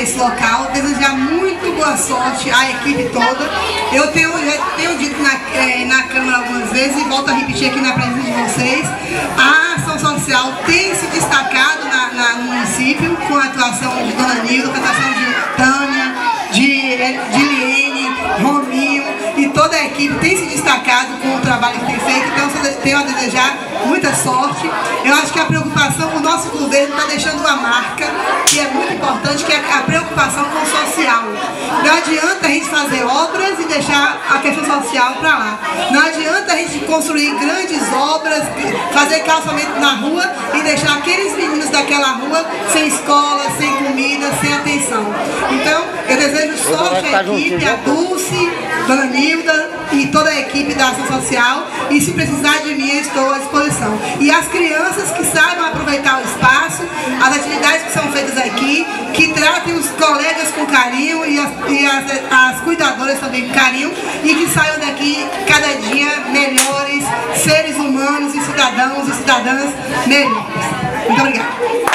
esse local, desejar muito boa sorte à equipe toda. Eu tenho dito na Câmara algumas vezes e volto a repetir aqui na presença de vocês, a ação social tem se destacado no município com a atuação de Dona Nilda, com a atuação de Tânia, de Liene, Rominho e toda a equipe tem se destacado com o trabalho que tem feito, então tenho a desejar muita sorte. Eu acho que a preocupação com o nosso governo está deixando uma marca que é muito importante, que é a preocupação com o social. Não adianta a gente fazer obras e deixar a questão social para lá. Não adianta a gente construir grandes obras, fazer calçamento na rua e deixar aqueles meninos daquela rua sem escola, sem comida, sem atenção. Então, eu desejo sorte à equipe, a Dulce, Dona Nilda e toda a equipe da ação social, e se precisar de mim, eu estou à disposição. E as crianças que saibam aproveitar o espaço, as atividades que são feitas aqui, que tratem os colegas com carinho e as cuidadoras também com carinho, e que saiam daqui cada dia melhores seres humanos e cidadãos e cidadãs melhores. Muito obrigada.